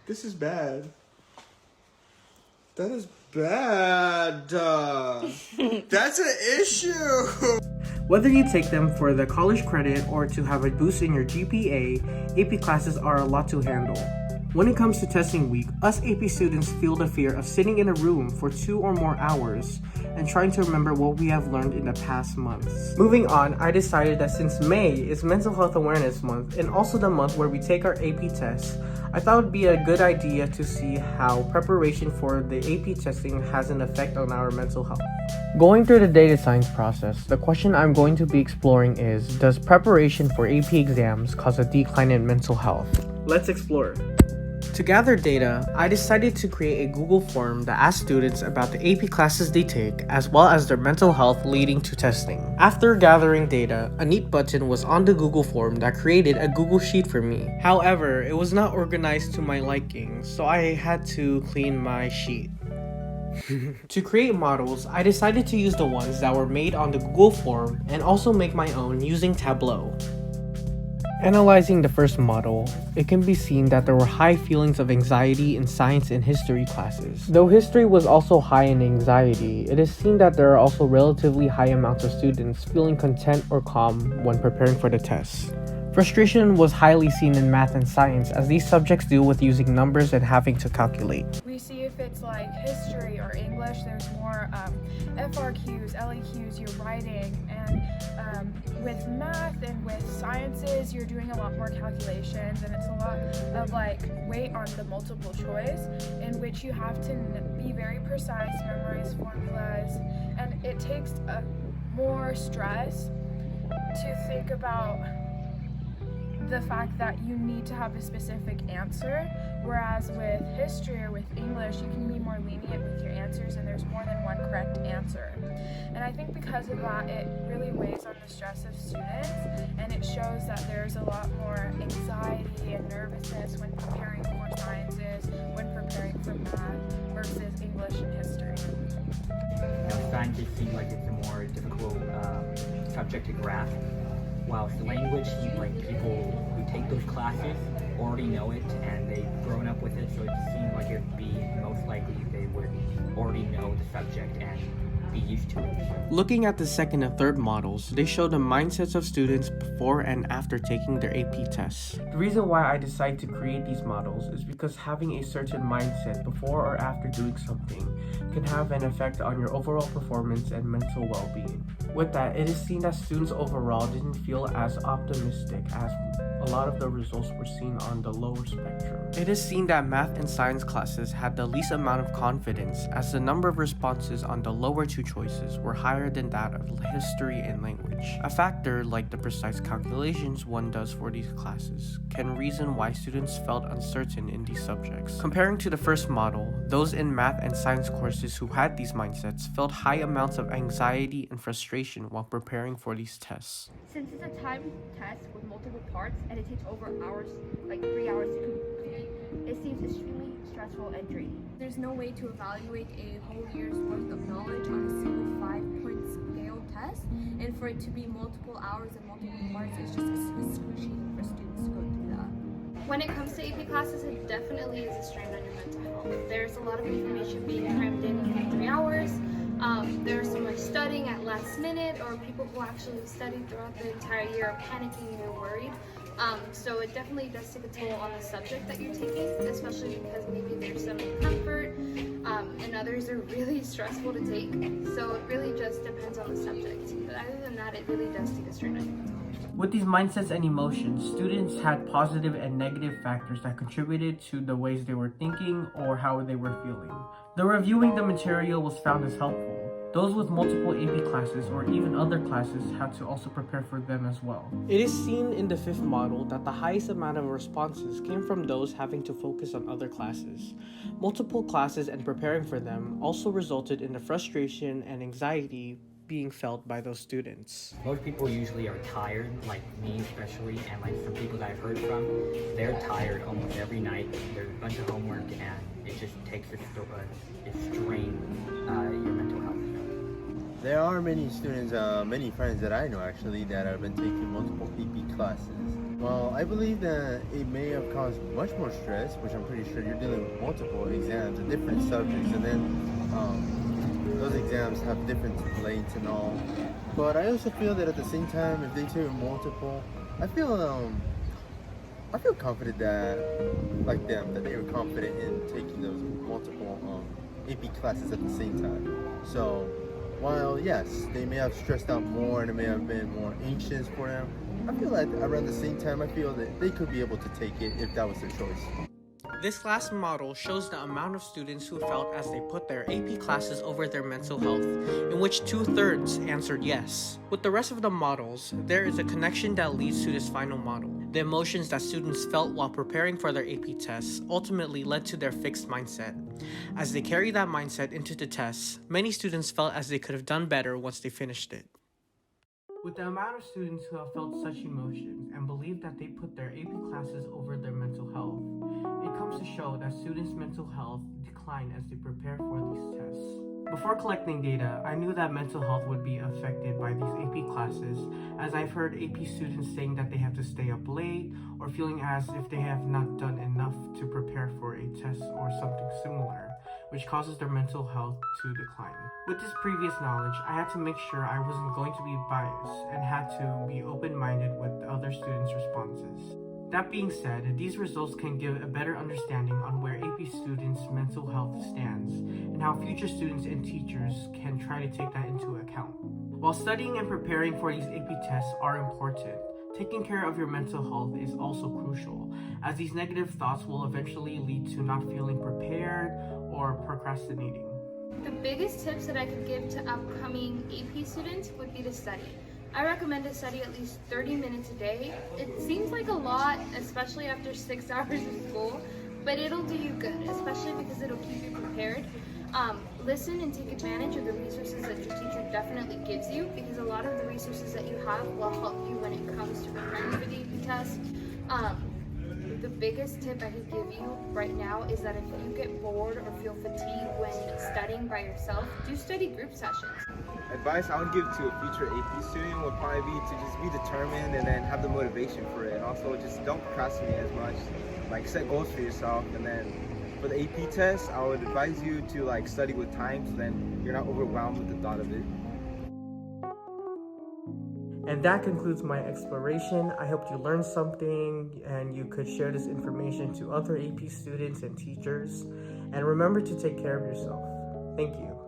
This is bad. That is bad. That's an issue. Whether you take them for the college credit or to have a boost in your GPA, AP classes are a lot to handle. When it comes to testing week, us AP students feel the fear of sitting in a room for 2 or more hours and trying to remember what we have learned in the past months. Moving on, I decided that since May is Mental Health Awareness Month and also the month where we take our AP tests, I thought it would be a good idea to see how preparation for the AP testing has an effect on our mental health. Going through the data science process, the question I'm going to be exploring is, does preparation for AP exams cause a decline in mental health? Let's explore. To gather data, I decided to create a Google form that asks students about the AP classes they take as well as their mental health leading to testing. After gathering data, a neat button was on the Google form that created a Google Sheet for me. However, it was not organized to my liking, so I had to clean my sheet. To create models, I decided to use the ones that were made on the Google form and also make my own using Tableau. Analyzing the first model, it can be seen that there were high feelings of anxiety in science and history classes. Though history was also high in anxiety, it is seen that there are also relatively high amounts of students feeling content or calm when preparing for the tests. Frustration was highly seen in math and science as these subjects deal with using numbers and having to calculate. We see if it's like history or English, there's more FRQs, LEQs, you're writing, and with math and with sciences, you're doing a lot more calculations, and it's a lot of like weight on the multiple choice in which you have to be very precise, memorize formulas, and it takes more stress to think about the fact that you need to have a specific answer, whereas with history or with English, you can be more lenient with your answers and there's more than one correct answer. And I think because of that, it really weighs on the stress of students, and it shows that there's a lot more anxiety and nervousness when preparing for sciences, when preparing for math versus English and history. Sciences seem like it's a more difficult subject to grasp. While language seems like people who take those classes already know it and they've grown up with it, so it seemed like it'd be most likely they would already know the subject and be used to it. Looking at the second and third models, they show the mindsets of students before and after taking their AP tests. The reason why I decided to create these models is because having a certain mindset before or after doing something can have an effect on your overall performance and mental well-being. With that, it is seen that students overall didn't feel as optimistic as a lot of the results were seen on the lower spectrum. It is seen that math and science classes had the least amount of confidence as the number of responses on the lower two choices were higher than that of history and language. A factor like the precise calculations one does for these classes can reason why students felt uncertain in these subjects. Comparing to the first model, those in math and science courses who had these mindsets felt high amounts of anxiety and frustration while preparing for these tests. Since it's a timed test with multiple parts and it takes over hours, like 3 hours to complete, it seems extremely stressful and draining. There's no way to evaluate a whole year's worth of knowledge on a single 5-point scale test, and for it to be multiple hours and multiple parts, it's just excruciating for students to go through that. When it comes to AP classes, it definitely is a strain on your mental health. There's a lot of information being crammed in 3 hours. There's so much studying at last minute, or people who actually studied throughout the entire year are panicking and worried. So it definitely does take a toll on the subject that you're taking, especially because maybe there's some comfort and others are really stressful to take. So it really just depends on the subject. But other than that, it really does take a strain on your mental health. With these mindsets and emotions, students had positive and negative factors that contributed to the ways they were thinking or how they were feeling. The reviewing the material was found as helpful. Those with multiple AP classes or even other classes had to also prepare for them as well. It is seen in the fifth model that the highest amount of responses came from those having to focus on other classes. Multiple classes and preparing for them also resulted in the frustration and anxiety being felt by those students. Most people usually are tired, like me especially, and like some people that I've heard from, they're tired almost every night. There's a bunch of homework and it just takes a strain your mental health. There are many students, many friends that I know actually that have been taking multiple AP classes. Well, I believe that it may have caused much more stress, which I'm pretty sure you're dealing with multiple exams or different subjects, and then those exams have different lengths and all. But I also feel that at the same time, if they take multiple, I feel confident that, like them, that they were confident in taking those multiple AP classes at the same time. So, while yes, they may have stressed out more and it may have been more anxious for them, I feel like around the same time, I feel that they could be able to take it if that was their choice. This last model shows the amount of students who felt as they put their AP classes over their mental health, in which 2/3 answered yes. With the rest of the models, there is a connection that leads to this final model. The emotions that students felt while preparing for their AP tests ultimately led to their fixed mindset. As they carry that mindset into the tests, many students felt as they could have done better once they finished it. With the amount of students who have felt such emotions and believe that they put their AP classes over their mental health, it comes to show that students' mental health decline as they prepare for these tests. Before collecting data, I knew that mental health would be affected by these AP classes, as I've heard AP students saying that they have to stay up late or feeling as if they have not done enough to prepare for a test or something similar, which causes their mental health to decline. With this previous knowledge, I had to make sure I wasn't going to be biased and had to be open-minded with the other students' responses. That being said, these results can give a better understanding on where AP students' mental health stands and how future students and teachers can try to take that into account. While studying and preparing for these AP tests are important, taking care of your mental health is also crucial, as these negative thoughts will eventually lead to not feeling prepared or procrastinating. The biggest tips that I could give to upcoming AP students would be to study. I recommend to study at least 30 minutes a day. It seems like a lot, especially after 6 hours of school, but it'll do you good, especially because it'll keep you prepared. Listen and take advantage of the resources that your teacher definitely gives you, because a lot of the resources that you have will help you when it comes to preparing for the AP test. The biggest tip I could give you right now is that if you get bored or feel fatigued when studying by yourself, do study group sessions. Advice I would give to a future AP student would probably be to just be determined and then have the motivation for it. And also just don't procrastinate as much. Like set goals for yourself, and then for the AP test, I would advise you to like study with time so then you're not overwhelmed with the thought of it. And that concludes my exploration. I hope you learned something and you could share this information to other AP students and teachers. And remember to take care of yourself. Thank you.